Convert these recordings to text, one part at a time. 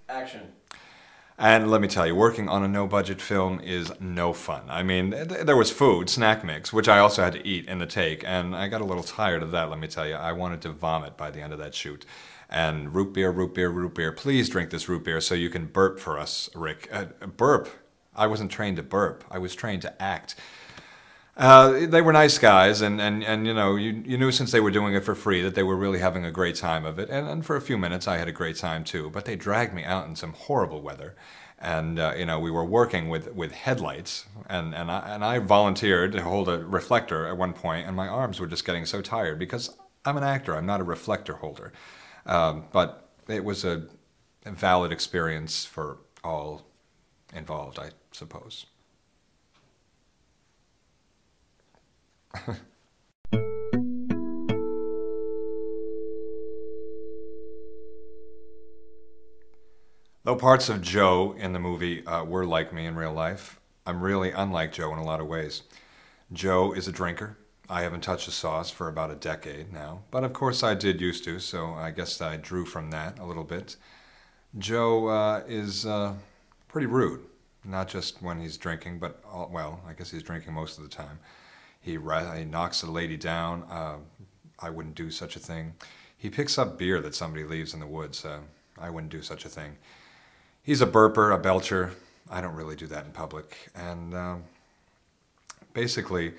Action. And let me tell you, working on a no-budget film is no fun. I mean, there was food, snack mix, which I also had to eat in the take, and I got a little tired of that, let me tell you. I wanted to vomit by the end of that shoot. And root beer, root beer, root beer. Please drink this root beer so you can burp for us, Rick. Burp. I wasn't trained to burp. I was trained to act. They were nice guys, and you know, you knew since they were doing it for free that they were really having a great time of it. And for a few minutes, I had a great time too. But they dragged me out in some horrible weather, and you know, we were working with headlights, and I volunteered to hold a reflector at one point, and my arms were just getting so tired because I'm an actor. I'm not a reflector holder. But it was a valid experience for all involved, I suppose. Though parts of Joe in the movie were like me in real life, I'm really unlike Joe in a lot of ways. Joe is a drinker. I haven't touched a sauce for about a decade now, but of course I did used to, so I guess I drew from that a little bit. Joe is pretty rude, not just when he's drinking, but, well, I guess he's drinking most of the time. He knocks a lady down. I wouldn't do such a thing. He picks up beer that somebody leaves in the woods. I wouldn't do such a thing. He's a burper, a belcher. I don't really do that in public. And basically,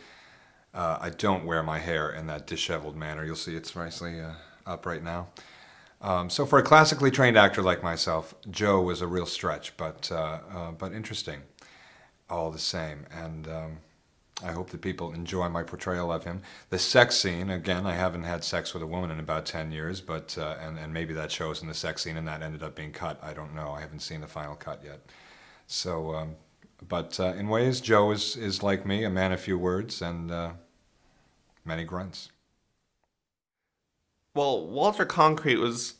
I don't wear my hair in that disheveled manner. You'll see it's nicely up right now. So for a classically trained actor like myself, Joe was a real stretch, but interesting all the same. And I hope that people enjoy my portrayal of him. The sex scene, again, I haven't had sex with a woman in about 10 years, but and maybe that shows in the sex scene and that ended up being cut. I don't know. I haven't seen the final cut yet. So, but in ways, Joe is like me, a man of few words and many grunts. Well, Walter Concrete was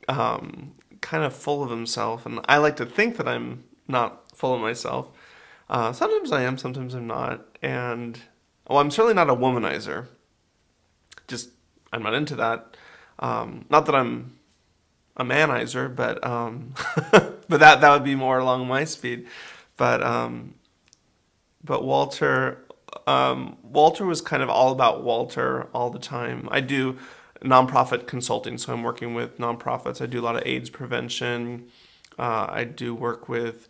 kind of full of himself, and I like to think that I'm not full of myself. Sometimes I am, sometimes I'm not. And, well, I'm certainly not a womanizer. Just, I'm not into that. Not that I'm a manizer, but but that would be more along my speed. But Walter was kind of all about Walter all the time. I do nonprofit consulting, so I'm working with nonprofits. I do a lot of AIDS prevention. I do work with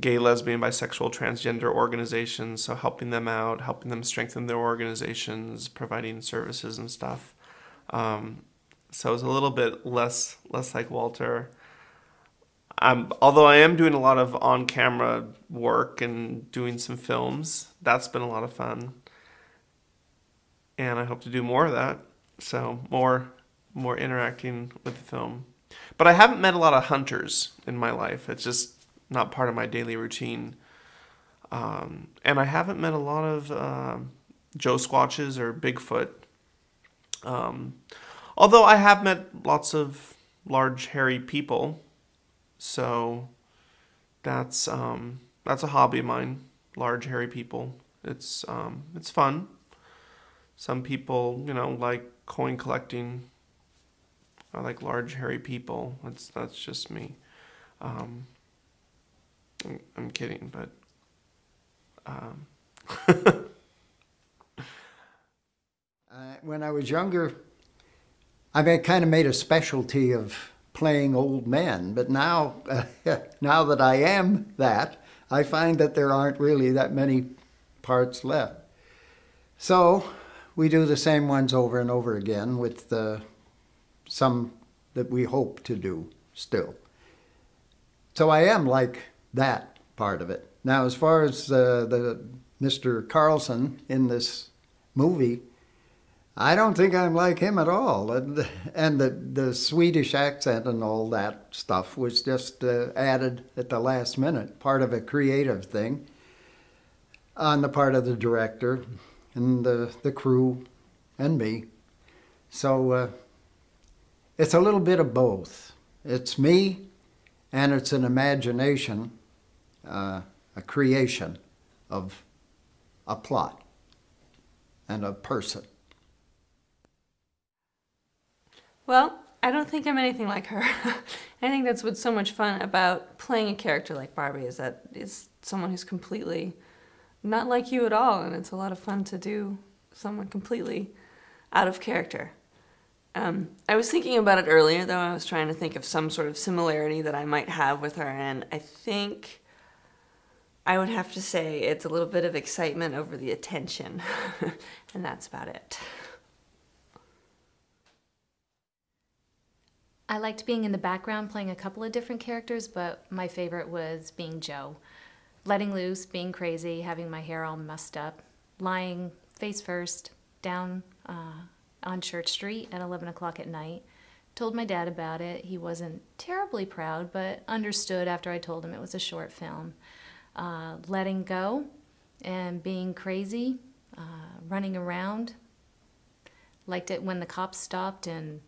gay, lesbian, bisexual, transgender organizations, so helping them out, helping them strengthen their organizations, providing services and stuff. So it's a little bit less like Walter. Although I am doing a lot of on-camera work and doing some films, that's been a lot of fun. And I hope to do more of that. So more interacting with the film. But I haven't met a lot of hunters in my life. It's just not part of my daily routine. And I haven't met a lot of Joesquatches or Bigfoot. Although I have met lots of large hairy people. So that's a hobby of mine, large hairy people. It's fun. Some people, like coin collecting. I like large hairy people. That's just me. I'm kidding, but when I was younger, kind of made a specialty of playing old men, but now, now that I am that, I find that there aren't really that many parts left. So we do the same ones over and over again with some that we hope to do still. So I am like that part of it. Now, as far as the Mr. Carlson in this movie, I don't think I'm like him at all. And the Swedish accent and all that stuff was just added at the last minute, part of a creative thing on the part of the director and the crew and me. So it's a little bit of both. It's me, and it's an imagination, a creation of a plot and a person. Well, I don't think I'm anything like her. I think that's what's so much fun about playing a character like Barbie, is that it's someone who's completely not like you at all, and it's a lot of fun to do someone completely out of character. I was thinking about it earlier, though. I was trying to think of some sort of similarity that I might have with her, and I think I would have to say it's a little bit of excitement over the attention, and that's about it. I liked being in the background playing a couple of different characters, but my favorite was being Joe. Letting loose, being crazy, having my hair all messed up, lying face first down on Church Street at 11 o'clock at night. Told my dad about it. He wasn't terribly proud, but understood after I told him it was a short film. Letting go and being crazy, running around. Liked it when the cops stopped and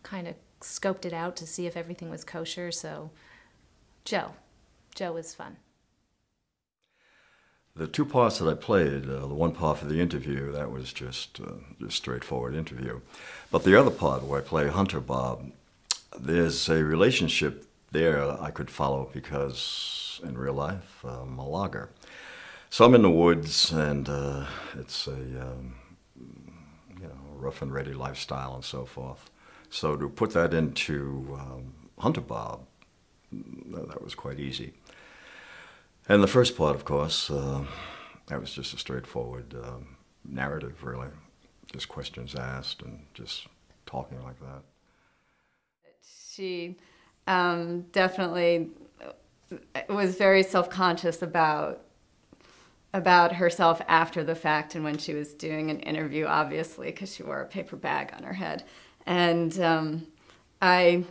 kind of scoped it out to see if everything was kosher. So Joe was fun. The two parts that I played, the one part for the interview, that was just straightforward interview. But the other part where I play Hunter Bob, there's a relationship there I could follow because in real life, I'm a logger. So I'm in the woods and it's a rough and ready lifestyle and so forth. So to put that into Hunter Bob, that was quite easy. And the first part, of course, that was just a straightforward narrative, really. Just questions asked and just talking like that. She definitely was very self-conscious about herself after the fact and when she was doing an interview, obviously, because she wore a paper bag on her head. And I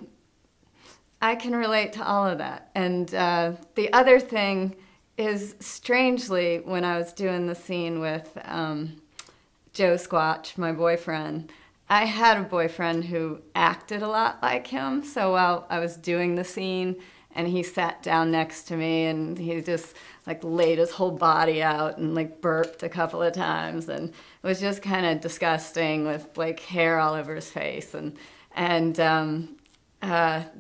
can relate to all of that. And the other thing is, strangely, when I was doing the scene with Joesquatch, my boyfriend, I had a boyfriend who acted a lot like him. So while I was doing the scene and he sat down next to me and he just like laid his whole body out and like burped a couple of times, and it was just kind of disgusting with like hair all over his face and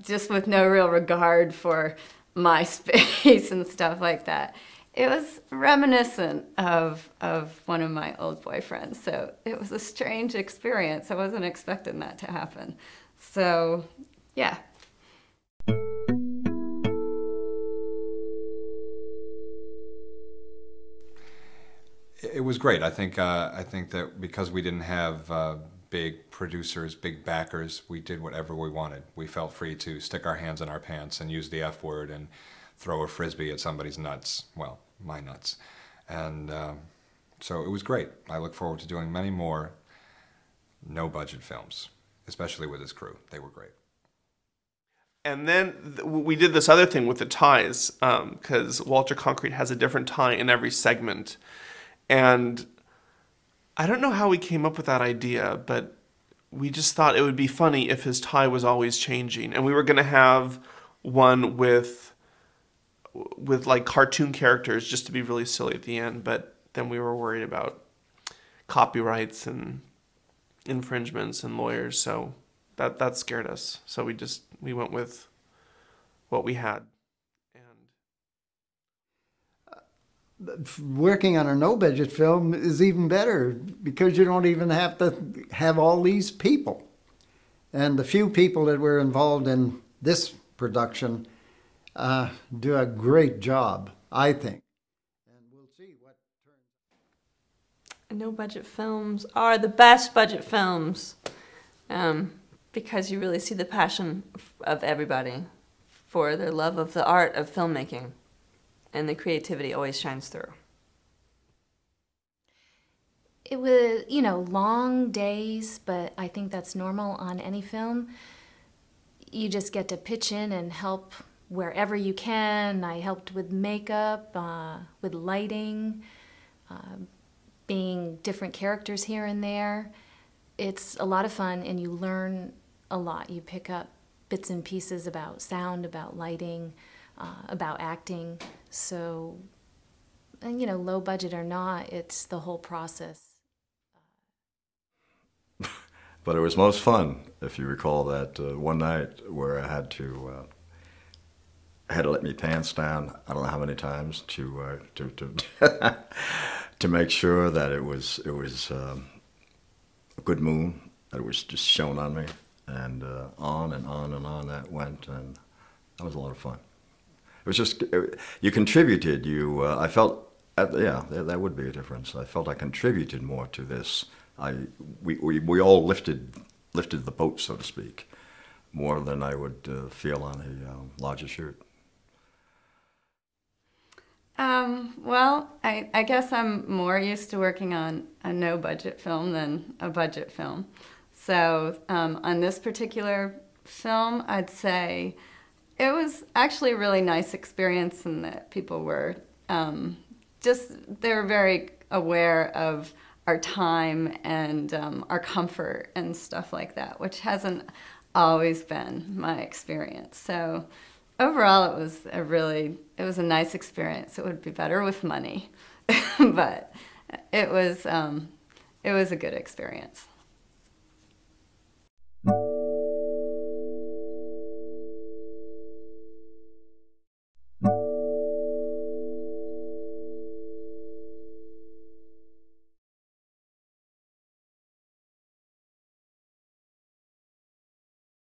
just with no real regard for my space and stuff like that. It was reminiscent of one of my old boyfriends, so it was a strange experience. I wasn't expecting that to happen. So, yeah. It was great. I think that because we didn't have big producers, big backers, we did whatever we wanted. We felt free to stick our hands in our pants and use the F word and throw a frisbee at somebody's nuts. Well, my nuts. And so it was great. I look forward to doing many more no-budget films, especially with this crew. They were great. And then we did this other thing with the ties, because Walter Concrete has a different tie in every segment. And I don't know how we came up with that idea, but we just thought it would be funny if his tie was always changing. And we were going to have one with like cartoon characters just to be really silly at the end. But then we were worried about copyrights and infringements and lawyers. So that scared us. So we went with what we had. Working on a no-budget film is even better because you don't even have to have all these people. And the few people that were involved in this production do a great job, I think. And we'll see what turns out. No-budget films are the best budget films because you really see the passion of everybody for their love of the art of filmmaking. And the creativity always shines through. It was, long days, but I think that's normal on any film. You just get to pitch in and help wherever you can. I helped with makeup, with lighting, being different characters here and there. It's a lot of fun, and you learn a lot. You pick up bits and pieces about sound, about lighting, about acting. So, and low budget or not, it's the whole process. But it was most fun, if you recall that one night where I had to let me pants down. I don't know how many times to to make sure that it was a good moon, that it was just shone on me, and on and on and on that went, and that was a lot of fun. It was just you contributed. I felt yeah, that would be a difference. I felt I contributed more to this. We all lifted the boat, so to speak, more than I would feel on a larger shoot. Well, I guess I'm more used to working on a no-budget film than a budget film. So on this particular film, I'd say it was actually a really nice experience in that people were they were very aware of our time and our comfort and stuff like that, which hasn't always been my experience. So overall, it was a nice experience. It would be better with money, but it was a good experience.